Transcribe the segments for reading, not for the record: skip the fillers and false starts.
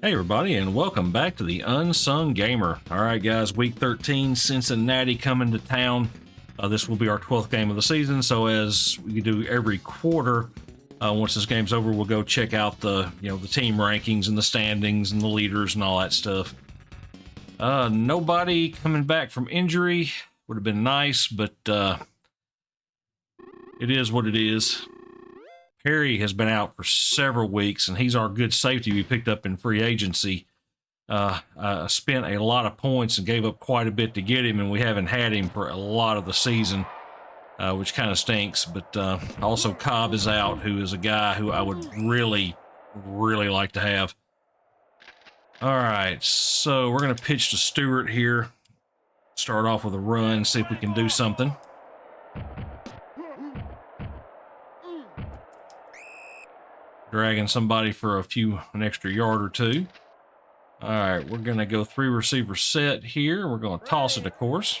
Hey everybody, and welcome back to the Unsung Gamer. All right, guys, week 13, Cincinnati coming to town. This will be our 12th game of the season, so as we do every quarter, once this game's over, we'll go check out the team rankings and the standings and the leaders and all that stuff. Nobody coming back from injury would have been nice, but it is what it is. Perry has been out for several weeks, and he's our good safety we picked up in free agency. Spent a lot of points and gave up quite a bit to get him, and we haven't had him for a lot of the season, which kind of stinks. But also Cobb is out, who is a guy who I would really like to have. All right, so we're going to pitch to Stewart here. Start off with a run, see if we can do something. Dragging somebody for an extra yard or two. All right, we're going to go 3 receiver set here. We're going to toss it, of course.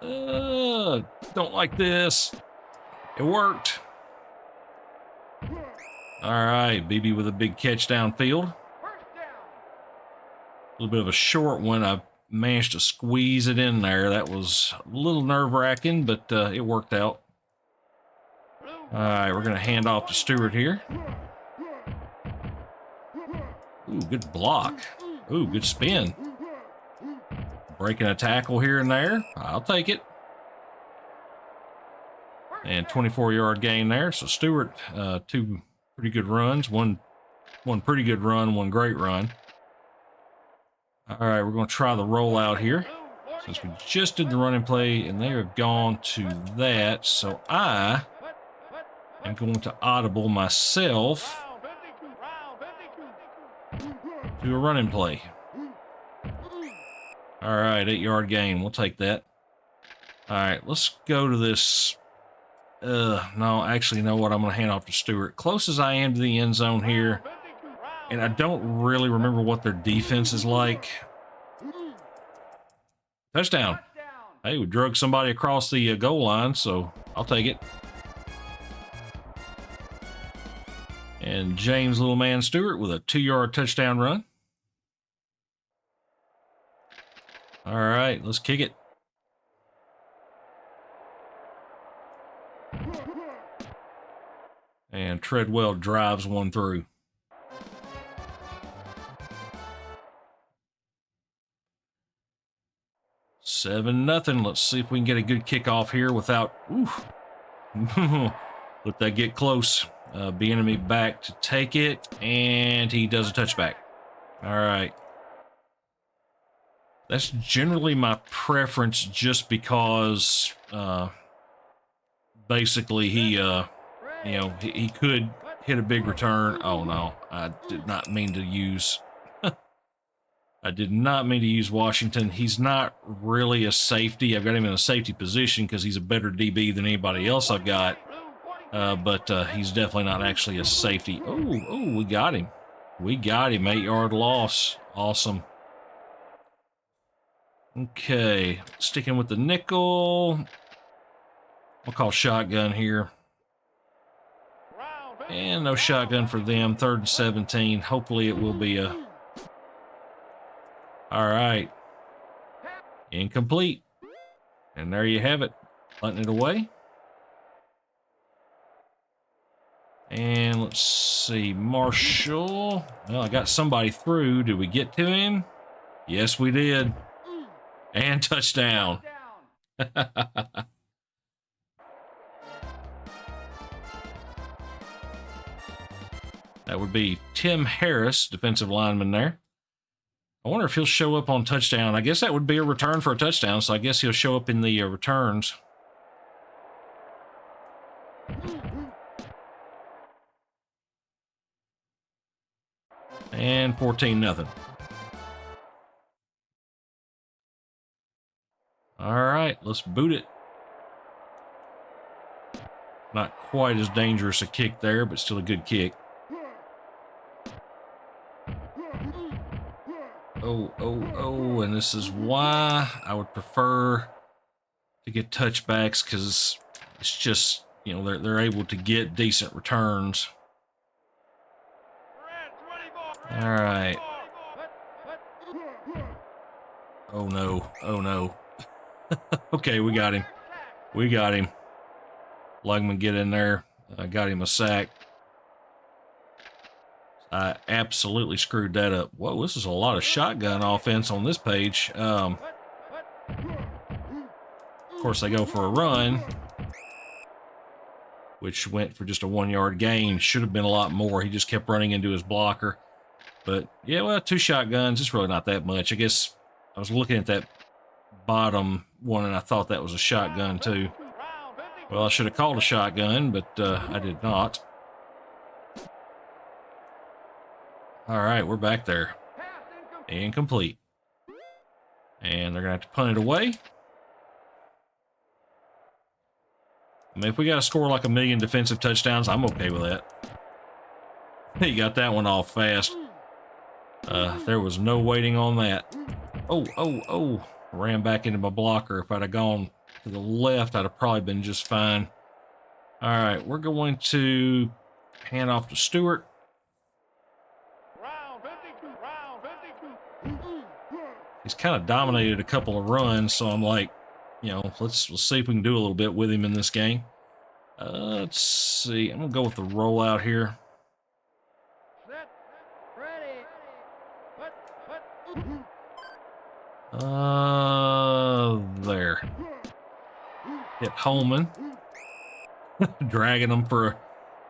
Don't like this. It worked. All right, BB with a big catch downfield. A little bit of a short one. I managed to squeeze it in there. That was a little nerve-wracking, but it worked out. All right, we're going to hand off to Stewart here. Ooh, good block. Ooh, good spin. Breaking a tackle here and there. I'll take it. And 24-yard gain there. So Stewart, 2 pretty good runs. One pretty good run, 1 great run. All right, we're going to try the rollout here. Since we just did the running play and they have gone to that, so I'm going to audible myself to a running play. All right, 8-yard gain. We'll take that. All right, let's go to this. No, actually, you know what? I'm going to hand off to Stewart. Close as I am to the end zone here, and I don't really remember what their defense is like. Touchdown. Hey, we drug somebody across the goal line, so I'll take it. And James Little Man Stewart with a 2-yard touchdown run. All right, let's kick it. And Treadwell drives one through. Seven nothing. Let's see if we can get a good kickoff here without. Let that get close. Bieniemy back to take it, and he does a touchback. All right. That's generally my preference, just because basically he could hit a big return. Oh no, I did not mean to use. I did not mean to use Washington. He's not really a safety. I've got him in a safety position because he's a better DB than anybody else I've got. But he's definitely not actually a safety. Oh, we got him. We got him. 8-yard loss. Awesome. Okay, sticking with the nickel. We'll call shotgun here. And no shotgun for them. 3rd and 17. Hopefully it will be a... All right. Incomplete. And there you have it. Punting it away. And let's see, Marshall. Well, I got somebody through. Did we get to him? Yes, we did. And touchdown. That would be Tim Harris, defensive lineman there. I wonder if he'll show up on touchdown. I guess that would be a return for a touchdown, so I guess he'll show up in the returns. And 14-0. All right, let's boot it. Not quite as dangerous a kick there, but still a good kick. Oh, and this is why I would prefer to get touchbacks, because it's just, they're able to get decent returns. All right. Oh, no. Oh, no. Okay, we got him. We got him. Lugman, get in there. I got him a sack. I absolutely screwed that up. Whoa, this is a lot of shotgun offense on this page. Of course, they go for a run, which went for just a 1-yard gain. Should have been a lot more. He just kept running into his blocker. But, yeah, well, 2 shotguns. It's really not that much. I guess I was looking at that bottom one, and I thought that was a shotgun, too. Well, I should have called a shotgun, but I did not. All right, we're back there. Incomplete. And they're going to have to punt it away. I mean, if we got to score like 1 million defensive touchdowns, I'm okay with that. He got that one off fast. There was no waiting on that. Oh. Ran back into my blocker. If I'd have gone to the left, I'd have probably been just fine. All right, we're going to hand off to Stewart. He's kind of dominated a couple of runs, so I'm like, you know, let's see if we can do a little bit with him in this game. Let's see. I'm going to go with the rollout here. There. Hit Holman. Dragging him for a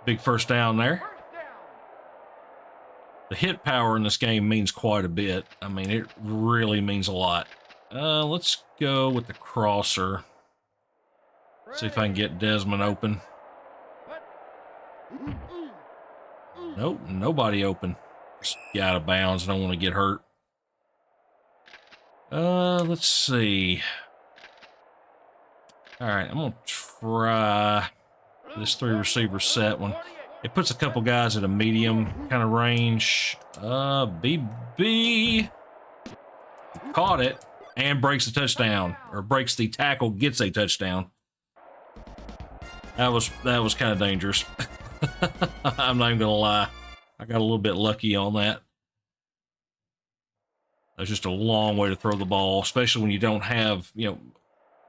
big first down there. The hit power in this game means quite a bit. I mean, it really means a lot. Let's go with the crosser. See if I can get Desmond open. Nope, nobody open. Just get out of bounds. I don't want to get hurt. Let's see. All right, I'm going to try this 3 receiver set one. It puts a couple guys at a medium kind of range. BB caught it and breaks the touchdown, or breaks the tackle, gets a touchdown. That was kind of dangerous. I'm not even gonna lie. I got a little bit lucky on that. That's just a long way to throw the ball, especially when you don't have, you know,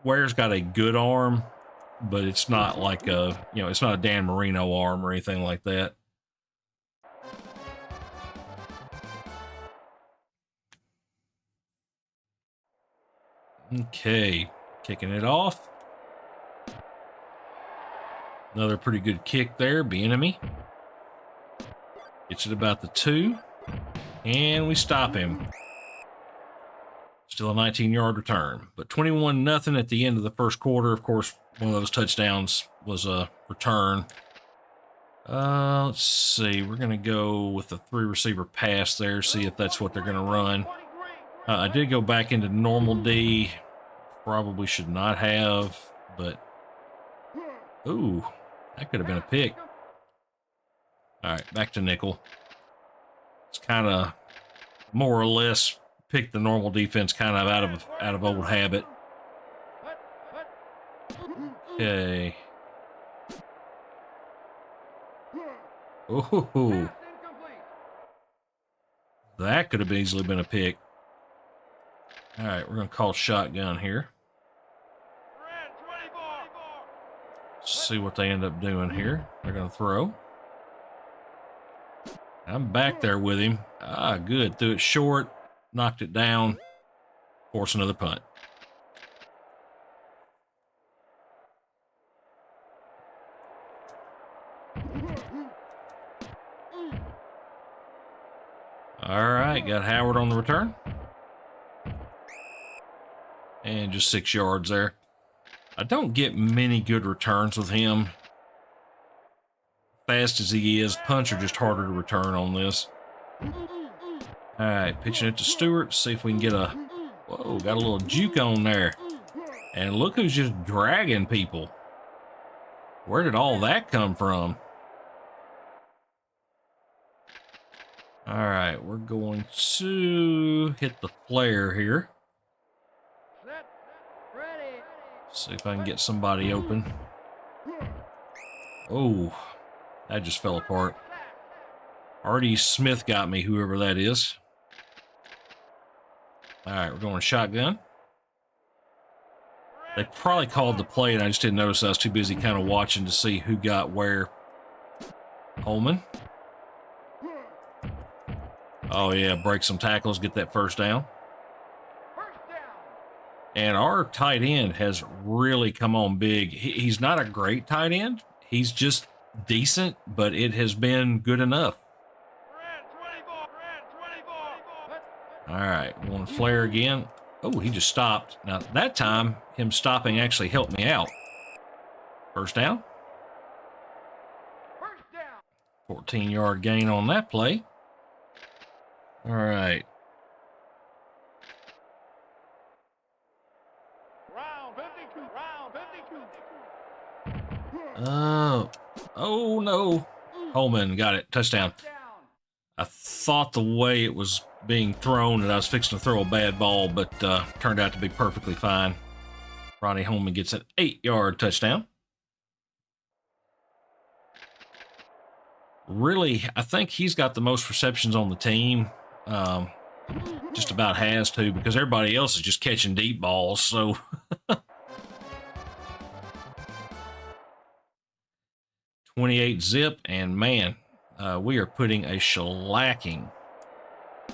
Ware's got a good arm, but it's not like a, you know, it's not a Dan Marino arm or anything like that. Okay, kicking it off. Another pretty good kick there, Bieniemy. Gets it about the 2, and we stop him. Still a 19-yard return, but 21-0 at the end of the first quarter. Of course, one of those touchdowns was a return. Let's see. We're going to go with the 3 receiver pass there, see if that's what they're going to run. I did go back into normal D. Probably should not have, but ooh, that could have been a pick. All right, back to nickel. It's kind of more or less pick the normal defense kind of out of old habit. Okay. Oh, that could have easily been a pick. All right, we're going to call shotgun here. See what they end up doing here. They're going to throw. I'm back there with him. Ah, good. Threw it short. Knocked it down. Force another punt. All right, got Howard on the return. And just 6 yards there. I don't get many good returns with him. Fast as he is, punts are just harder to return on this. All right, pitching it to Stewart. See if we can get a... Whoa, got a little juke on there. And look who's just dragging people. Where did all that come from? All right, we're going to hit the flare here. See if I can get somebody open. Oh, that just fell apart. R.D. Smith got me, whoever that is. All right, we're going shotgun. They probably called the play, and I just didn't notice. I was too busy kind of watching to see who got where. Holman. Oh, yeah, break some tackles, get that first down. And our tight end has really come on big. He's not a great tight end. He's just decent, but it has been good enough. All right, we want to flare again. Oh, he just stopped. Now, that time, him stopping actually helped me out. First down. 14-yard gain on that play. All right. Oh no. Holman got it. Touchdown. I thought the way it was being thrown that I was fixing to throw a bad ball, but turned out to be perfectly fine. Ronnie Holman gets an 8-yard touchdown. Really, I think he's got the most receptions on the team. Just about has to, because everybody else is just catching deep balls, so... 28 zip, and man, we are putting a shellacking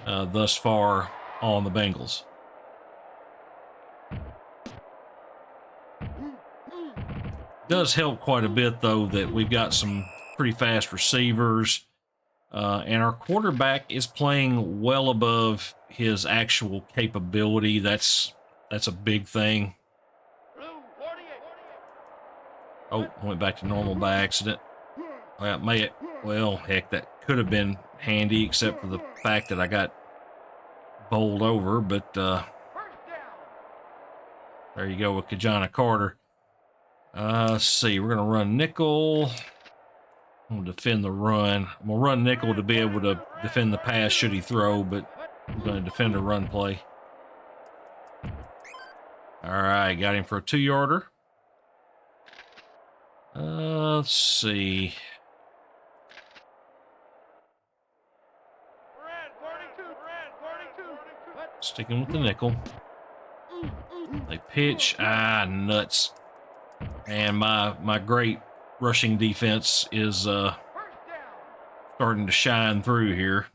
thus far on the Bengals. Does help quite a bit, though, that we've got some pretty fast receivers, and our quarterback is playing well above his actual capability. That's a big thing. Oh, went back to normal by accident. Well, heck, that could have been handy, except for the fact that I got bowled over, but there you go with Kajana Carter. Let's see, we're going to run nickel. I'm going to defend the run. I'm going to run nickel to be able to defend the pass should he throw, but I'm going to defend a run play. All right, got him for a 2-yarder. Let's see. Sticking with the nickel. They pitch. Nuts. And my great rushing defense is starting to shine through here.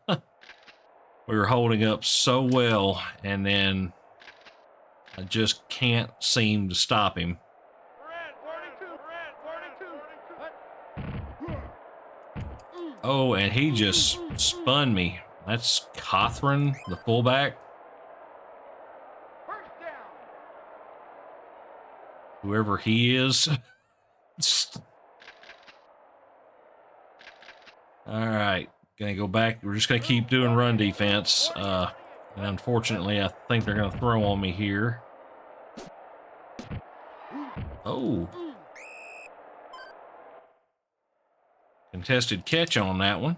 We were holding up so well, and then I just can't seem to stop him. Oh, and he just spun me. That's Cothran, the fullback. Whoever he is. All right, gonna go back. We're just gonna keep doing run defense. And unfortunately, I think they're gonna throw on me here. Oh. Contested catch on that one.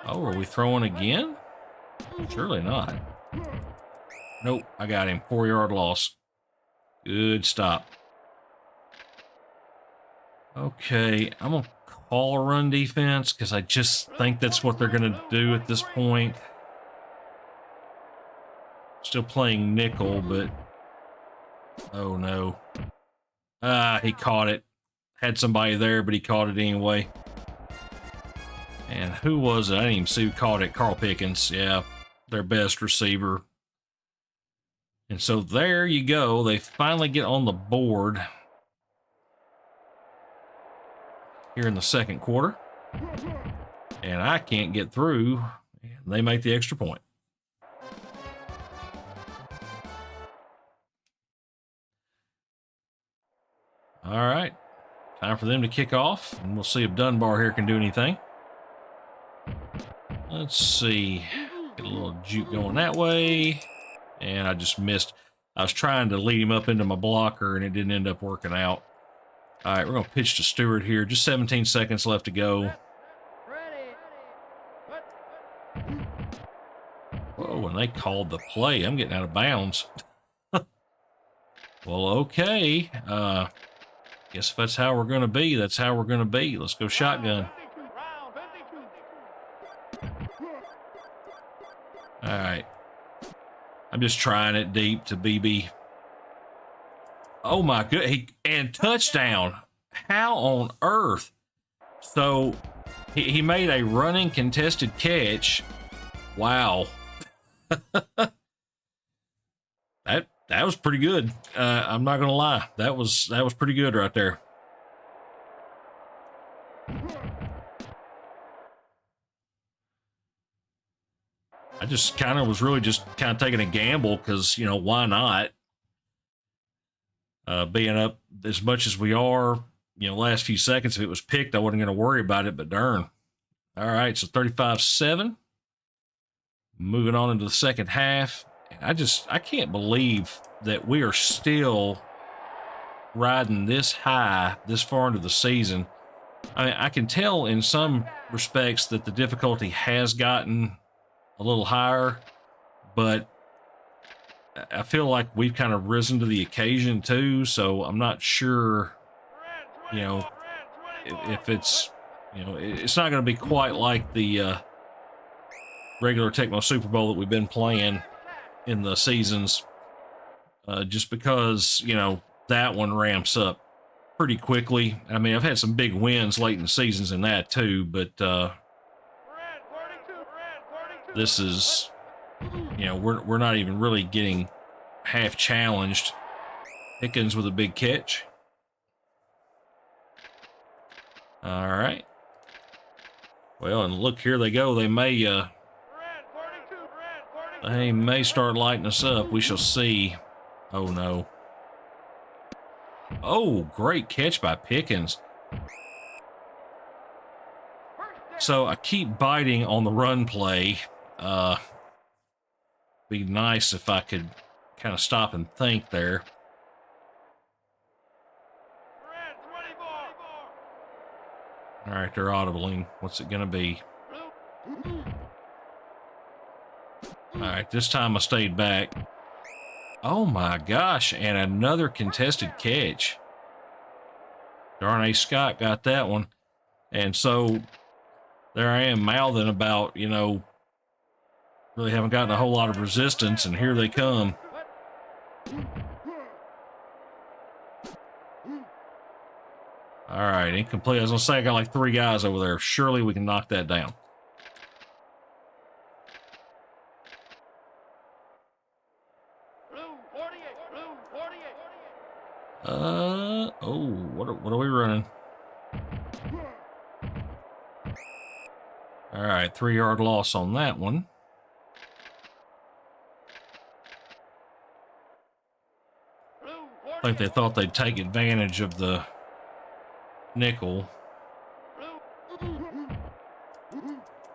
Oh, are we throwing again? Surely not. Nope, I got him. 4-yard loss. Good stop. Okay, I'm going to call a run defense because I just think that's what they're going to do at this point. Still playing nickel, but... Oh, no. He caught it. Had somebody there, but he caught it anyway. And who was it? I didn't even see who caught it. Carl Pickens. Yeah, their best receiver. And so there you go. They finally get on the board here in the second quarter. And I can't get through. They make the extra point. All right. Time for them to kick off. And we'll see if Dunbar here can do anything. Let's see. Get a little juke going that way. And I just missed. I was trying to lead him up into my blocker, and it didn't end up working out. All right, we're going to pitch to Stewart here. Just 17 seconds left to go. Whoa, and they called the play. I'm getting out of bounds. Well, okay. Guess if that's how we're going to be, that's how we're going to be. Let's go shotgun. All right. I'm just trying it deep to BB. Oh my good. And touchdown. How on earth? So he made a running contested catch. Wow. That was pretty good. I'm not gonna lie. That was pretty good right there. I just kind of was really just kind of taking a gamble because, you know, why not? Being up as much as we are, you know, last few seconds, if it was picked, I wasn't going to worry about it, but darn. All right, so 35-7. Moving on into the second half. I can't believe that we are still riding this high this far into the season. I mean, I can tell in some respects that the difficulty has gotten a little higher, but I feel like we've kind of risen to the occasion too, so I'm not sure, you know, if it's, you know, it's not going to be quite like the regular Tecmo Super Bowl that we've been playing in the seasons, just because, you know, that one ramps up pretty quickly. I mean, I've had some big wins late in the seasons in that too, but this is, you know, we're not even really getting half challenged. Hickens with a big catch. All right. Well, and look, here they go. They may start lighting us up. We shall see. Oh no. Oh, great catch by Pickens. So I keep biting on the run play. Be nice if I could kind of stop and think there. All right, they're audibling. What's it going to be? All right, this time I stayed back. Oh my gosh, and another contested catch. Darnay Scott got that one. And so there I am mouthing about, you know, really haven't gotten a whole lot of resistance, and here they come. All right, incomplete. I was going to say I got like 3 guys over there. Surely we can knock that down. Oh, what are we running? All right, 3-yard loss on that one. I think they thought they'd take advantage of the nickel.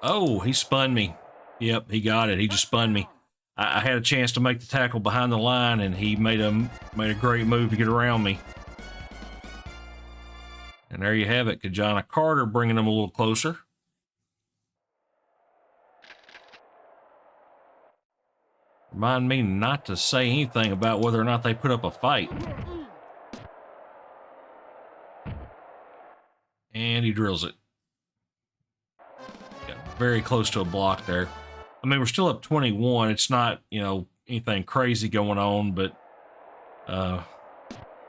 Oh, he spun me. Yep, he got it. He just spun me. I had a chance to make the tackle behind the line, and he made a great move to get around me. And there you have it. Kajana Carter bringing him a little closer. Remind me not to say anything about whether or not they put up a fight. And he drills it. Got very close to a block there. I mean, we're still up 21. It's not, you know, anything crazy going on, but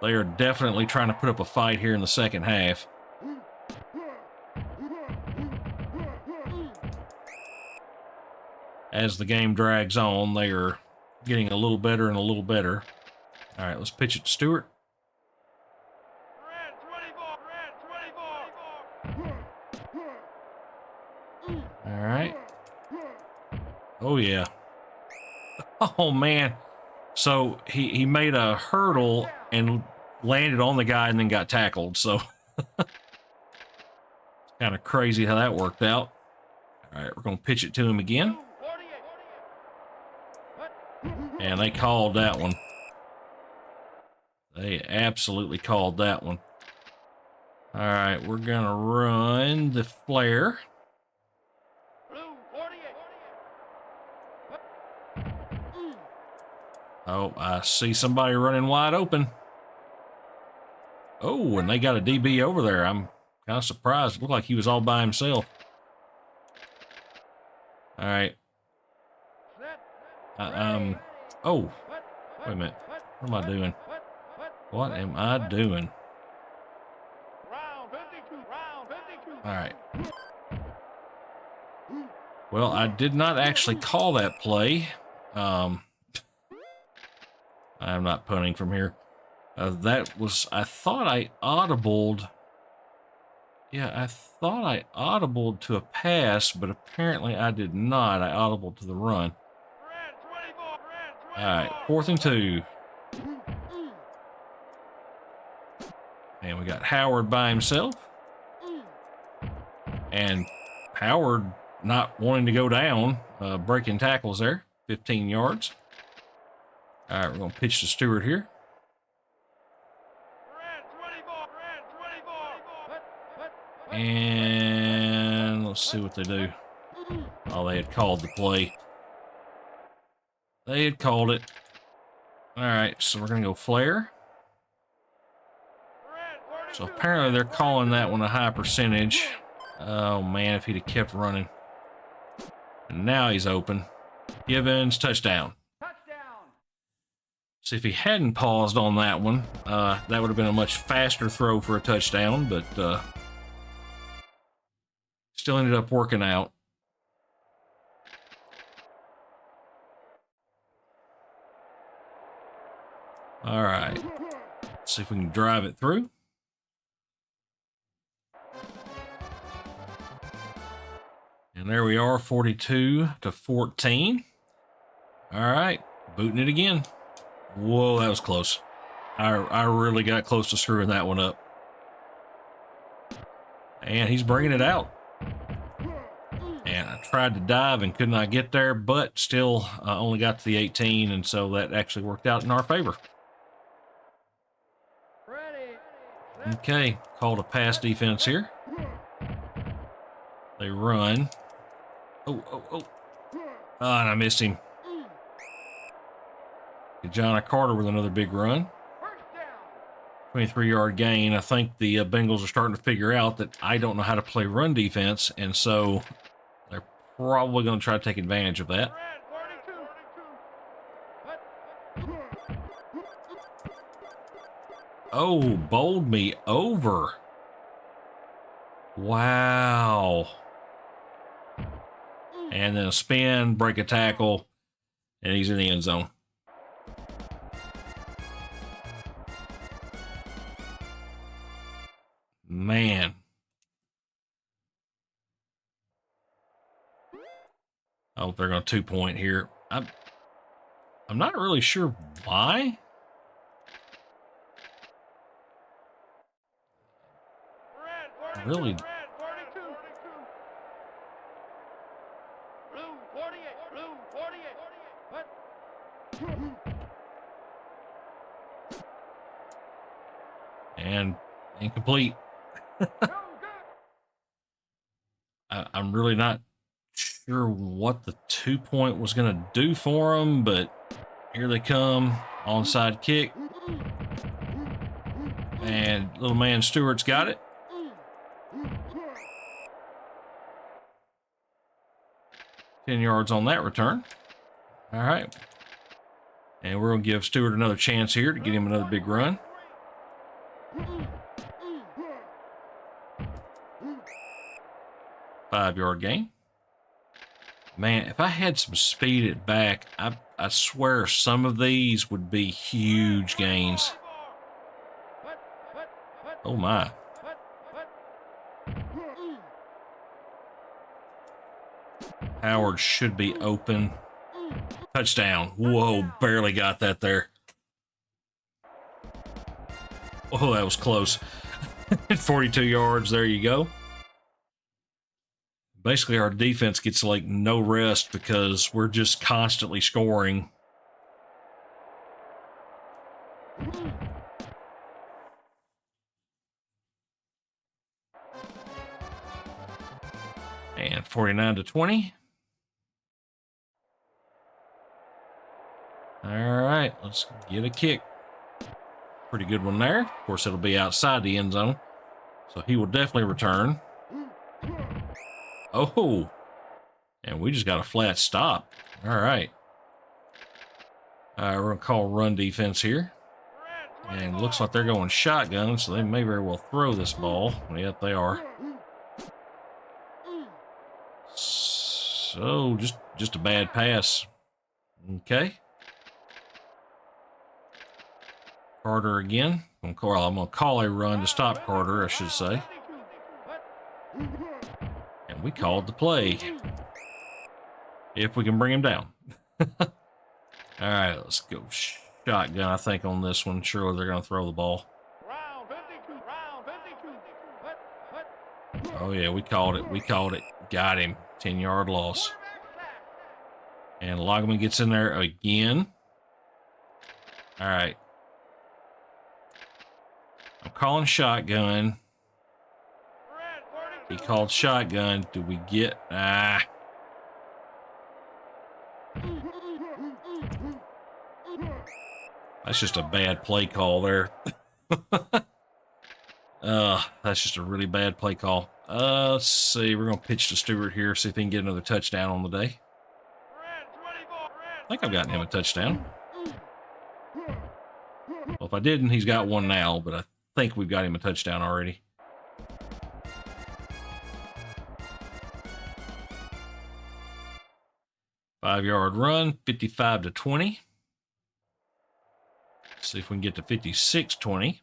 they are definitely trying to put up a fight here in the second half. As the game drags on, they are getting a little better and a little better. All right, let's pitch it to Stewart. All right. Oh, yeah. Oh, man. So he made a hurdle and landed on the guy and then got tackled. So it's kind of crazy how that worked out. All right, we're going to pitch it to him again. And they called that one. They absolutely called that one. All right, we're going to run the flare. Oh, I see somebody running wide open. Oh, and they got a DB over there. I'm kind of surprised. It looked like he was all by himself. All right. Oh, wait a minute. What am I doing? What am I doing? All right. Well, I did not actually call that play. I'm not punting from here. That was, I thought I audibled. Yeah, I thought I audibled to a pass, but apparently I did not. I audibled to the run. All right, 4th and 2. And we got Howard by himself. And Howard not wanting to go down, breaking tackles there, 15 yards. All right, we're going to pitch to Stewart here. And let's see what they do. Oh, they had called the play. They had called it. All right, so we're going to go flare. So apparently they're calling that one a high percentage. Oh, man, if he'd have kept running. And now he's open. Givens, touchdown. See, if he hadn't paused on that one, that would have been a much faster throw for a touchdown, but still ended up working out. All right. Let's see if we can drive it through. And there we are, 42-14. All right, booting it again. Whoa, that was close. I really got close to screwing that one up. And he's bringing it out. And I tried to dive and could not get there, but still only got to the 18, and so that actually worked out in our favor. Okay, called a pass defense here. They run. Oh, and I missed him. John Carter with another big run. 23-yard gain. I think the Bengals are starting to figure out that I don't know how to play run defense, and so they're probably going to try to take advantage of that. Oh, bowled me over. Wow. And then a spin, break a tackle, and he's in the end zone. Man. Oh, they're going to 2-point here. I'm not really sure why. Really. And incomplete. I'm really not sure what the 2-point was going to do for them, but here they come. Onside kick. And little man Stewart's got it. Ten yards on that return. All right. And we're going to give Stewart another chance here to get him another big run. Five-yard gain. Man, if I had some speed at back, I swear some of these would be huge gains. Oh, my. Howard should be open. Touchdown. Whoa, barely got that there. Oh, that was close. 42 yards, there you go. Basically, our defense gets like no rest because we're just constantly scoring. And 49-20. All right, let's get a kick. Pretty good one there. Of course, it'll be outside the end zone, so he will definitely return. Oh, and we just got a flat stop. All right. We're going to call run defense here. And it looks like they're going shotgun, so they may very well throw this ball. Yep, they are. So, just a bad pass. Okay. Carter again. I'm going to call a run to stop Carter, I should say. And we called the play. If we can bring him down. All right, let's go shotgun, I think, on this one. Sure, they're going to throw the ball. Oh, yeah, we called it. We called it. Got him. 10-yard loss. And Logman gets in there again. All right. I'm calling shotgun. He called shotgun. Do we get... That's just a bad play call there. That's just a really bad play call. Let's see. We're going to pitch to Stewart here, see if he can get another touchdown on the day. I think I've gotten him a touchdown. Well, if I didn't, he's got one now, but I think we've got him a touchdown already. Five-yard run, 55-20. See if we can get to 56-20.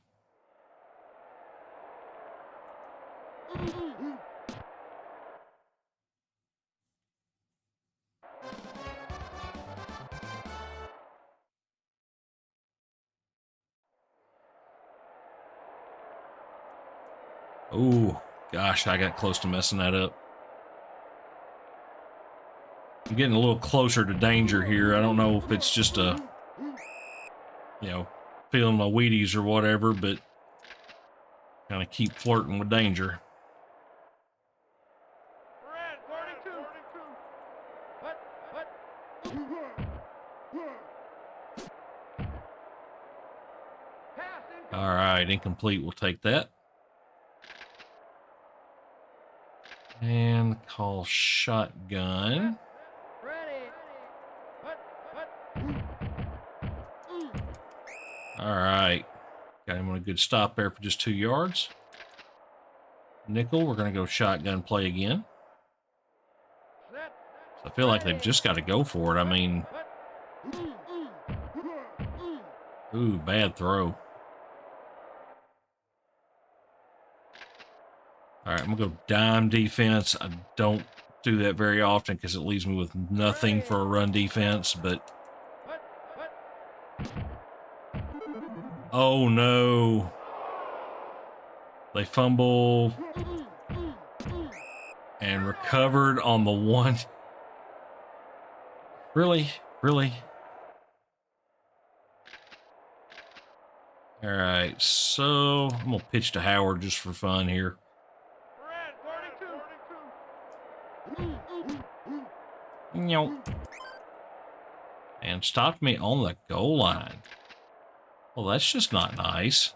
Oh, gosh, I got close to messing that up. I'm getting a little closer to danger here. I don't know if it's just a, feeling my Wheaties or whatever, but kind of keep flirting with danger. All right, incomplete. We'll take that. And call shotgun. All right. Got him on a good stop there for just 2 yards. Nickel, we're going to go shotgun play again. So I feel like they've just got to go for it. I mean, ooh, bad throw. All right, I'm going to go dime defense. I don't do that very often because it leaves me with nothing for a run defense, but... Oh, no. They fumble and recovered on the one. Really? Really? All right, so I'm going to pitch to Howard just for fun here. And stopped me on the goal line. Well, that's just not nice.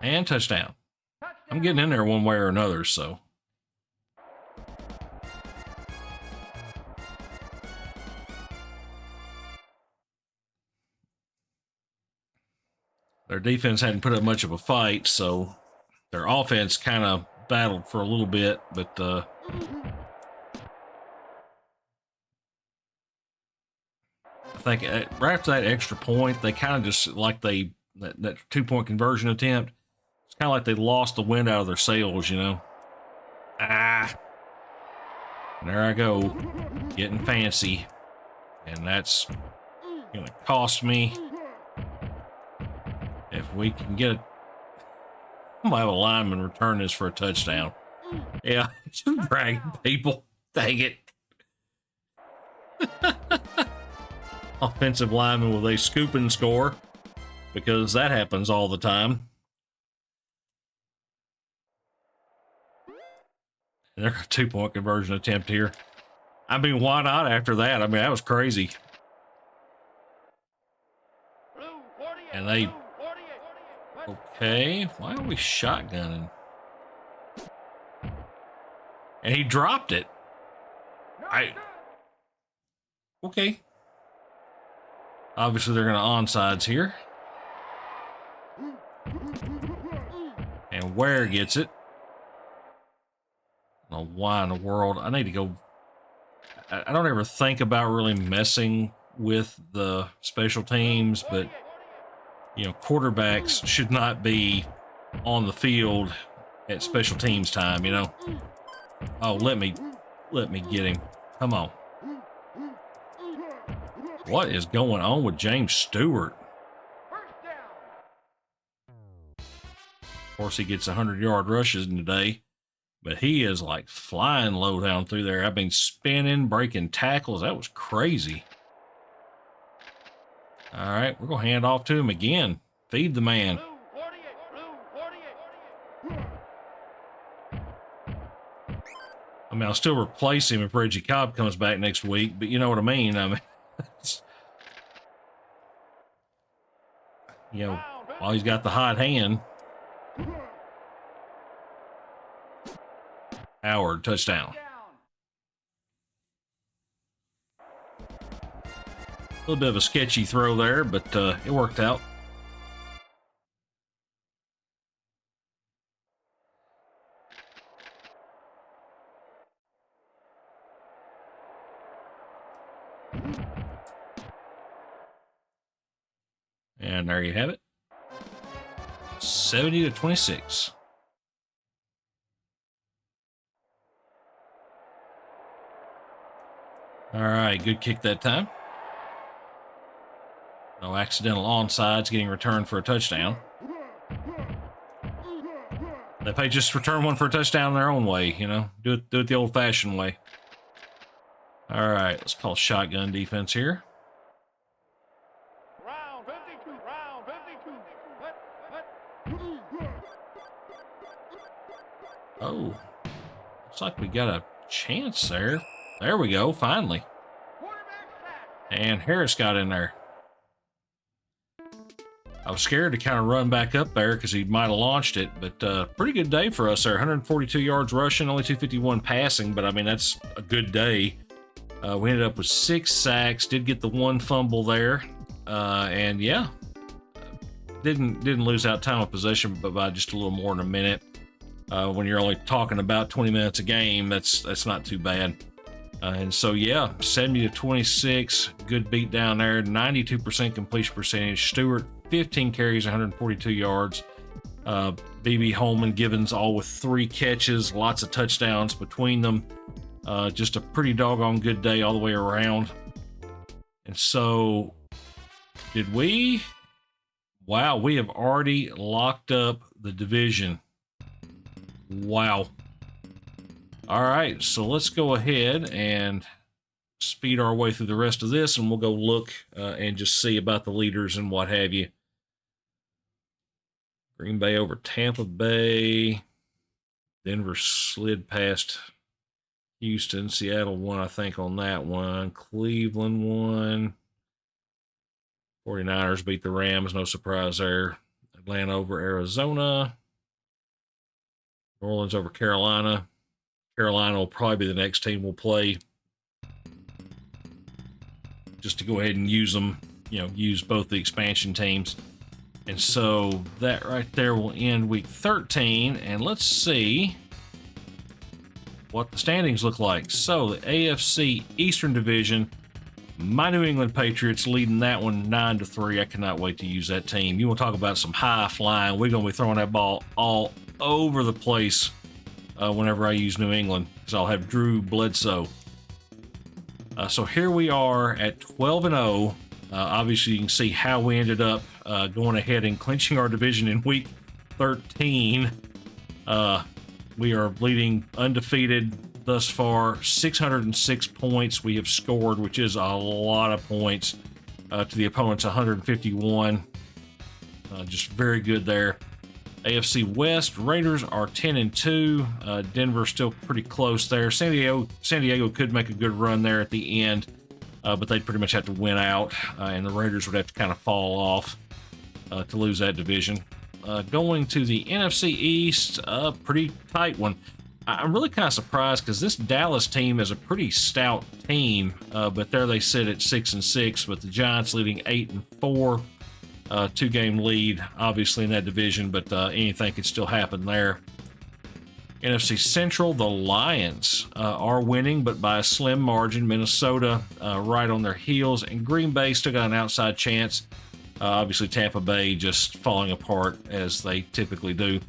And touchdown. I'm getting in there one way or another, so. Their defense hadn't put up much of a fight, so their offense kind of battled for a little bit, but I think right after that extra point, they kind of just, like that 2-point conversion attempt, it's kind of like they lost the wind out of their sails, And there I go, getting fancy. And that's going to cost me. If we can get I'm going to have a lineman return this for a touchdown. Yeah, just bragging people. Dang it. Offensive lineman with a scoop and score, because that happens all the time. And they're a 2-point conversion attempt here. I mean, why not after that? I mean, that was crazy. And they... Okay, why are we shotgunning? And he dropped it. Okay. Obviously, they're going to onside here. And Ware gets it. I don't know why in the world. I need to go. I don't ever think about really messing with the special teams, but, you know, quarterbacks should not be on the field at special teams time, you know. Oh, let me get him. Come on. What is going on with James Stewart? Of course, he gets 100-yard rushes today, but he is like flying low down through there. I've been spinning, breaking tackles. That was crazy. All right, we're going to hand off to him again. Feed the man. I mean, I'll still replace him if Reggie Cobb comes back next week, but you know what I mean. I mean, you know, while he's got the hot hand. Howard, touchdown. A little bit of a sketchy throw there, but it worked out. And there you have it. 70-26. All right, good kick that time. No accidental onside, getting returned for a touchdown. They may just return one for a touchdown their own way, you know. Do it the old-fashioned way. All right, let's call shotgun defense here. Round 52. Oh, looks like we got a chance there. There we go, finally. And Harris got in there. I was scared to kind of run back up there because he might have launched it, but pretty good day for us there. 142 yards rushing, only 251 passing, but I mean, that's a good day. We ended up with 6 sacks, did get the 1 fumble there, and yeah, didn't lose out time of possession, but by just a little more than a minute. When you're only talking about 20 minutes a game, that's not too bad. And so, yeah, 70-26, good beat down there, 92% completion percentage. Stewart, 15 carries, 142 yards. BB Holman, Givens, all with 3 catches, lots of touchdowns between them. Just a pretty doggone good day all the way around. And so, did we? Wow, we have already locked up the division. Wow. All right, so let's go ahead and speed our way through the rest of this, and we'll go look and just see about the leaders and what have you. Green Bay over Tampa Bay. Denver slid past Houston. Seattle won, I think, on that one. Cleveland won. 49ers beat the Rams, no surprise there. Atlanta over Arizona. New Orleans over Carolina. Carolina will probably be the next team we'll play, just to go ahead and use them, you know, use both the expansion teams. And so that right there will end week 13. And let's see what the standings look like. So the AFC Eastern Division, my New England Patriots leading that one 9-3. I cannot wait to use that team. You want to talk about some high flying? We're going to be throwing that ball all over the place whenever I use New England, because I'll have Drew Bledsoe. So here we are at 12-0. Obviously, you can see how we ended up going ahead and clinching our division in week 13. We are leading undefeated thus far, 606 points we have scored, which is a lot of points to the opponent's 151. Just very good there. AFC West, Raiders are 10-2. Denver's still pretty close there. San Diego could make a good run there at the end, but they'd pretty much have to win out, and the Raiders would have to kind of fall off to lose that division. Going to the NFC East, a pretty tight one. I'm really kind of surprised because this Dallas team is a pretty stout team, but there they sit at 6-6, with the Giants leading 8-4. 2-game lead, obviously, in that division, but anything could still happen there. NFC Central, the Lions are winning, but by a slim margin. Minnesota right on their heels, and Green Bay still got an outside chance. Obviously, Tampa Bay just falling apart as they typically do.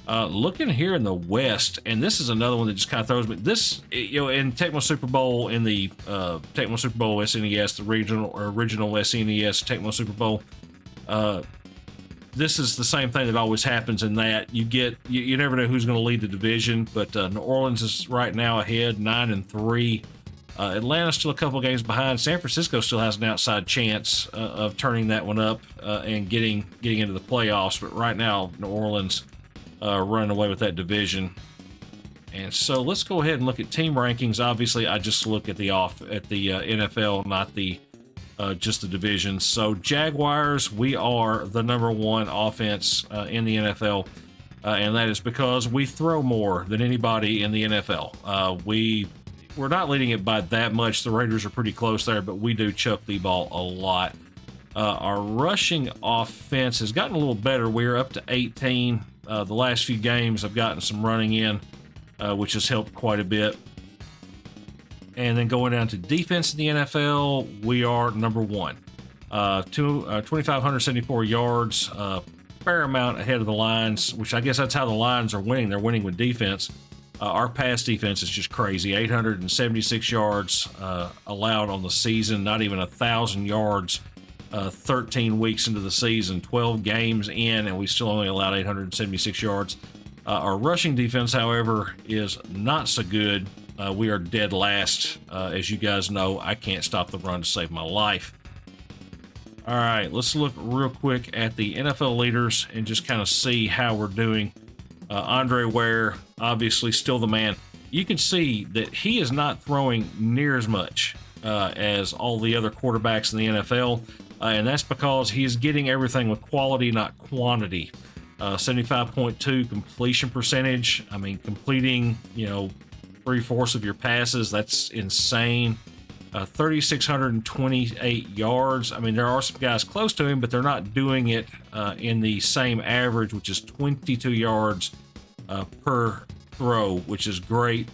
Looking here in the West, and this is another one that just kind of throws me. This, in Tecmo Super Bowl, in the Tecmo Super Bowl SNES, the original SNES Tecmo Super Bowl, this is the same thing that always happens in that. You never know who's going to lead the division, but New Orleans is right now ahead, 9-3. Atlanta's still a couple games behind. San Francisco still has an outside chance of turning that one up and getting into the playoffs, but right now New Orleans running away with that division. And so let's go ahead and look at team rankings. Obviously, I just look at the NFL, not the just the divisions. So Jaguars, we are the number one offense in the NFL, and that is because we throw more than anybody in the NFL. We're not leading it by that much. The Raiders are pretty close there, but we do chuck the ball a lot. Our rushing offense has gotten a little better. We're up to 18. The last few games I've gotten some running in, which has helped quite a bit. And then going down to defense in the NFL, we are number one. 2,574 yards, fair amount ahead of the Lions, which I guess that's how the Lions are winning. They're winning with defense. Our pass defense is just crazy. 876 yards allowed on the season, not even 1,000 yards 13 weeks into the season, 12 games in, and we still only allowed 876 yards. Our rushing defense, however, is not so good. We are dead last. As you guys know, I can't stop the run to save my life. All right, let's look real quick at the NFL leaders and just kind of see how we're doing. Andre Ware, obviously still the man. You can see that he is not throwing near as much as all the other quarterbacks in the NFL, and that's because he is getting everything with quality, not quantity. 75.2 completion percentage. I mean, completing, 3/4 of your passes, that's insane. 3,628 yards. I mean, there are some guys close to him, but they're not doing it in the same average, which is 22 yards per throw, which is great.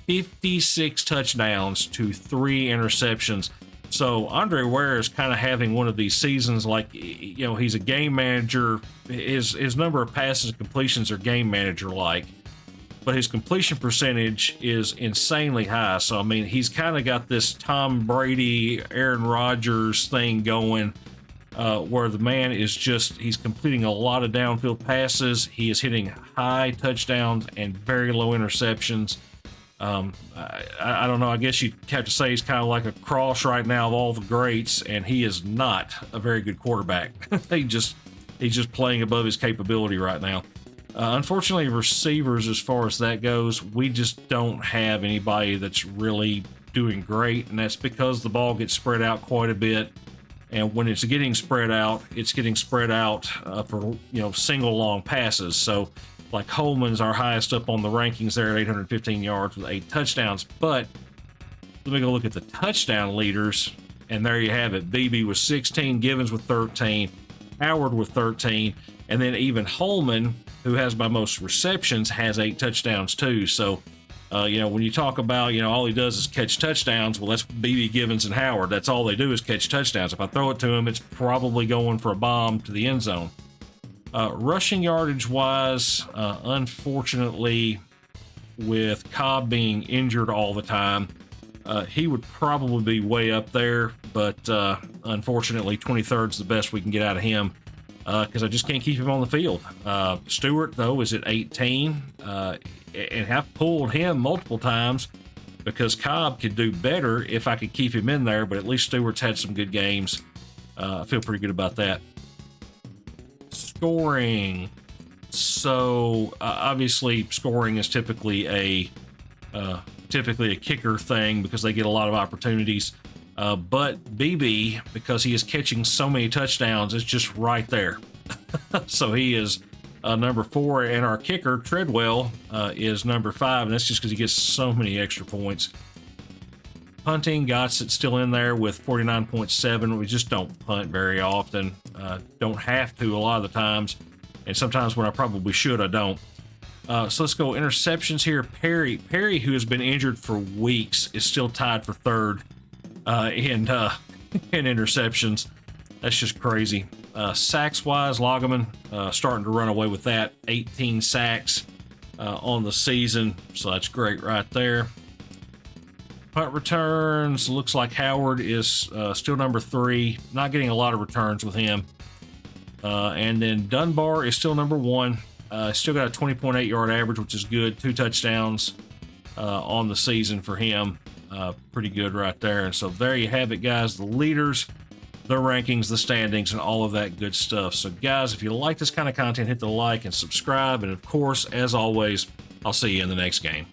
56 touchdowns to 3 interceptions. So Andre Ware is kind of having one of these seasons like, he's a game manager. His number of passes and completions are game manager like, but his completion percentage is insanely high. So, I mean, he's kind of got this Tom Brady, Aaron Rodgers thing going, where the man is he's completing a lot of downfield passes. He is hitting high touchdowns and very low interceptions. I don't know. I guess you'd have to say he's kind of like a cross right now of all the greats, and he is not a very good quarterback. He's just playing above his capability right now. Unfortunately, receivers, as far as that goes, we just don't have anybody that's really doing great, and that's because the ball gets spread out quite a bit. And when it's getting spread out for single long passes. So, like Holman's our highest up on the rankings there at 815 yards with 8 touchdowns. But let me go look at the touchdown leaders, and there you have it. Beebe with 16, Givens with 13, Howard with 13, and then even Holman, who has my most receptions, has 8 touchdowns too. So, when you talk about, all he does is catch touchdowns, well, that's Beebe, Givens, and Howard. That's all they do is catch touchdowns. If I throw it to him, it's probably going for a bomb to the end zone. Rushing yardage wise, unfortunately, with Cobb being injured all the time, he would probably be way up there, but unfortunately, 23rd is the best we can get out of him. Because I just can't keep him on the field. Stewart, though, is at 18, and have pulled him multiple times because Cobb could do better if I could keep him in there, but at least Stewart's had some good games. I feel pretty good about that. Scoring. So obviously scoring is typically a kicker thing because they get a lot of opportunities. But BB, because he is catching so many touchdowns, is just right there. So he is number 4, and our kicker Treadwell is number 5, and that's just because he gets so many extra points. Punting, Gossett still in there with 49.7. We just don't punt very often. Don't have to a lot of the times, and sometimes when I probably should, I don't. So let's go interceptions here. Perry, who has been injured for weeks, is still tied for 3rd in interceptions. That's just crazy. Sacks wise, Loggeman starting to run away with that. 18 sacks on the season, so that's great right there. Punt returns, looks like Howard is still number 3. Not getting a lot of returns with him. And then Dunbar is still number 1. Still got a 20.8 yard average, which is good. 2 touchdowns on the season for him. Pretty good right there. And so there you have it, guys. The leaders, the rankings, the standings, and all of that good stuff. So guys, if you like this kind of content, hit the like and subscribe. And of course, as always, I'll see you in the next game.